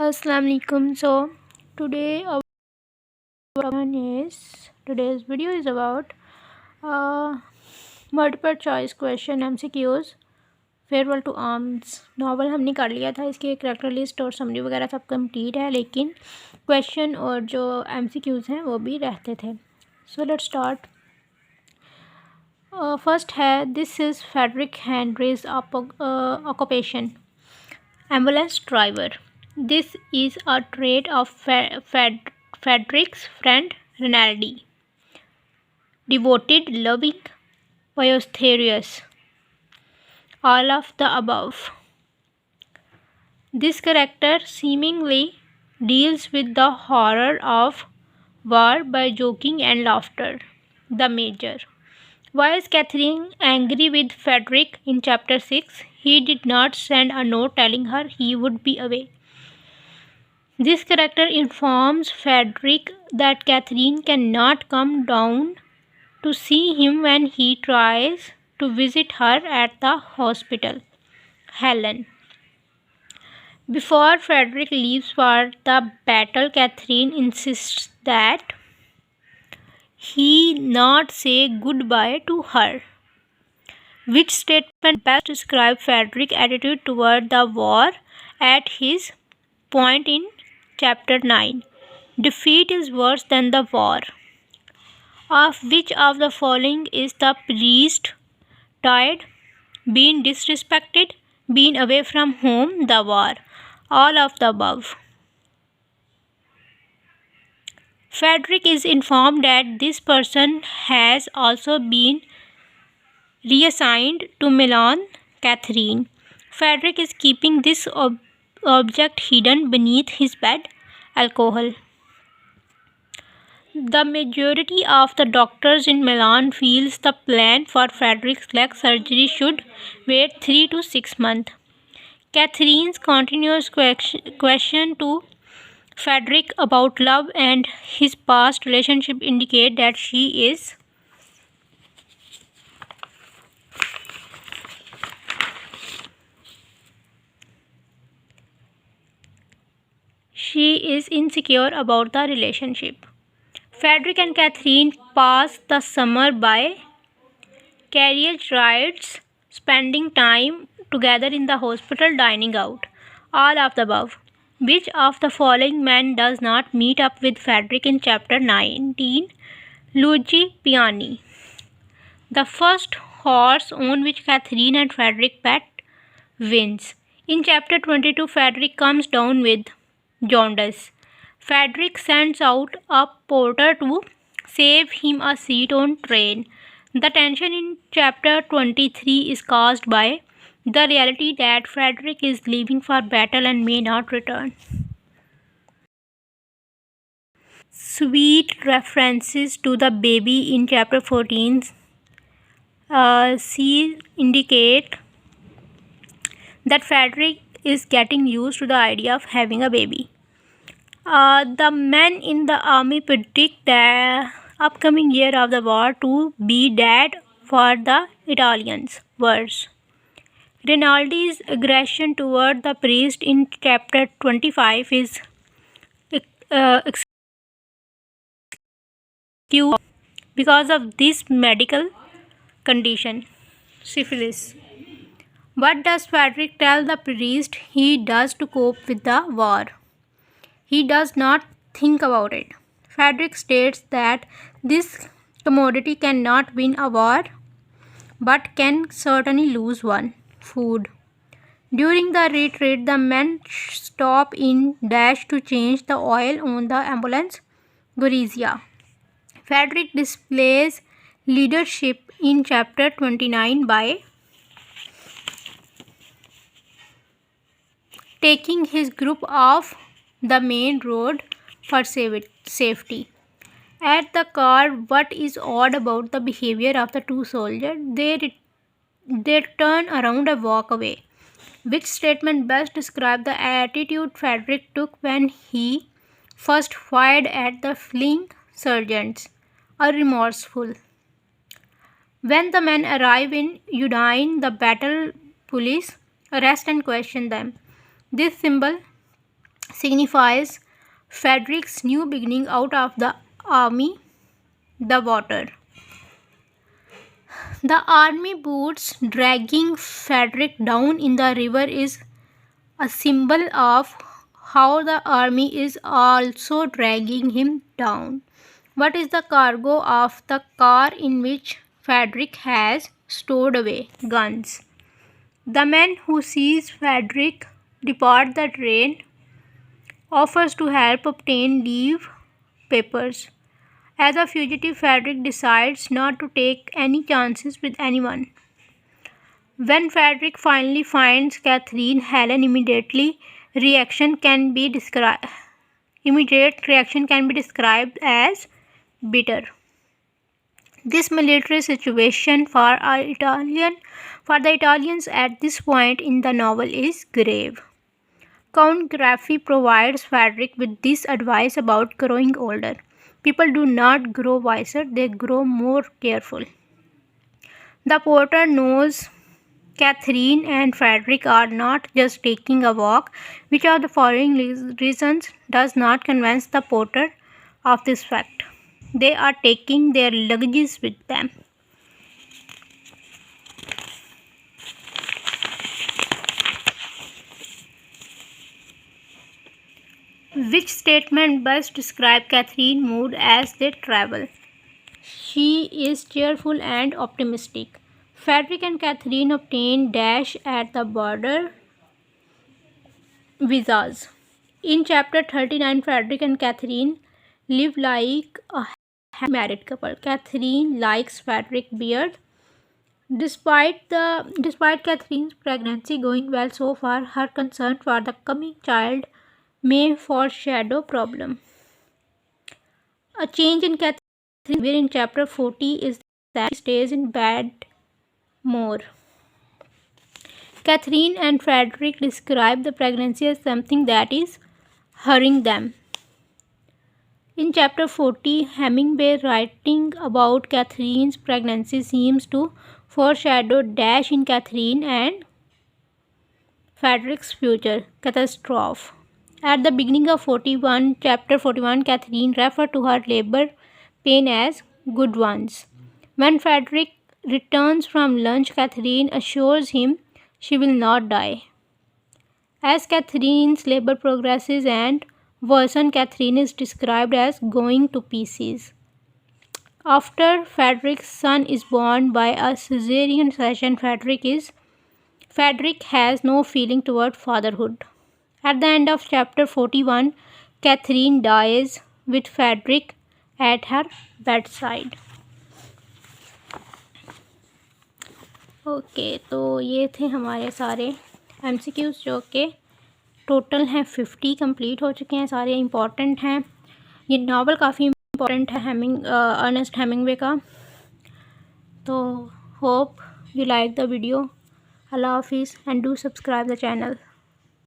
Assalamu alaikum. So today our today's video is about uh, multiple choice question MCQs farewell to arms novel हमने कर लिया था। इसकी character list और summary वगैरह सब कंप्लीट है, लेकिन क्वेश्चन और जो MCQs हैं वो भी रहते थे। So let's start. फर्स्ट है this is Frederic Henry's occupation ambulance driver. This is a trait of Frederick's friend Rinaldi. Devoted, loving, boisterous. All of the above. This character seemingly deals with the horror of war by joking and laughter. The Major. Why is Catherine angry with Frederick in chapter 6? He did not send a note telling her he would be away. This character informs Frederick that Catherine cannot come down to see him when he tries to visit her at the hospital. Helen. Before Frederick leaves for the battle, Catherine insists that he not say goodbye to her. Which statement best describes Frederick's attitude toward the war at his point in Chapter 9. Defeat is worse than the war. Of which of the following is the priest tired, being disrespected, being away from home, the war? All of the above. Frederick is informed that this person has also been reassigned to Milan Catherine. Frederick is keeping this object hidden beneath his bed. Alcohol. The majority of the doctors in Milan feels the plan for Frederick's leg surgery should wait 3 to 6 months. Catherine's continuous question to Frederick about love and his past relationship indicate that she is insecure about the relationship. Frederick and Catherine pass the summer by carriage rides, spending time together in the hospital, dining out. All of the above. Which of the following men does not meet up with Frederick in chapter 19? Luigi Piani. The first horse on which Catherine and Frederick bet wins. In chapter 22, Frederick comes down with jaundice. Frederick sends out a porter to save him a seat on train. The tension in chapter 23 is caused by the reality that Frederick is leaving for battle and may not return. Sweet references to the baby in chapter 14 indicate that Frederick is getting used to the idea of having a baby. The men in the army predict the upcoming year of the war to be dead for the Italians. Worse. Rinaldi's aggression toward the priest in chapter 25 is excused because of this medical condition, syphilis. What does Frederick tell the priest he does to cope with the war? He does not think about it. Frederick states that this commodity cannot win a war, but can certainly lose one. Food. During the retreat, the men stop in dash to change the oil on the ambulance Gorizia. Frederick displays leadership in chapter 29 by taking his group off the main road for safety. At the car, what is odd about the behavior of the two soldiers? They turn around and walk away. Which statement best describes the attitude Frederick took when he first fired at the fleeing sergeants? A remorseful. When the men arrive in Udine, the battle police arrest and question them. This signifies Frederick's new beginning out of the army, the water. The army boots dragging Frederick down in the river is a symbol of how the army is also dragging him down. What is the cargo of the car in which Frederick has stored away guns? The man who sees Frederick depart the train offers to help obtain leave papers. As a fugitive, Frederick decides not to take any chances with anyone. When Frederick finally finds Catherine, Helen immediate reaction can be described as bitter. This military situation for the Italians at this point in the novel is grave. Count Graffi provides Frederick with this advice about growing older. People do not grow wiser, they grow more careful. The porter knows Catherine and Frederick are not just taking a walk. Which of the following reasons does not convince the porter of this fact? They are taking their luggages with them. Which statement best describes Catherine's mood as they travel? She is cheerful and optimistic. Frederick and Catherine obtain dash at the border visas. In chapter 39, Frederick and Catherine live like a happy married couple. Catherine likes Frederick's beard. Despite Catherine's pregnancy going well so far, her concern for the coming child may foreshadow problem. A change in Catherine's behavior in chapter 40 is that she stays in bed more. Catherine and Frederick describe the pregnancy as something that is hurrying them. In chapter 40, Hemingway writing about Catherine's pregnancy seems to foreshadow dash in Catherine and Frederick's future catastrophe. At the beginning of chapter 41, Catherine referred to her labor pain as good ones. When Frederick returns from lunch, Catherine assures him she will not die. As Catherine's labor progresses and worsens, Catherine is described as going to pieces. After Frederick's son is born by a caesarean section, Frederick has no feeling toward fatherhood. At the end of chapter 41, Catherine dies with Frederick at her bedside. Okay, तो ये थे हमारे सारे MCQs जो कि total हैं 50 complete हो चुके हैं, सारे इम्पॉर्टेंट हैं. ये नावल काफ़ी इम्पॉर्टेंट है अर्नेस्ट हेमिंगवे का. तो hope you like the video. Allah Hafiz and do subscribe the channel.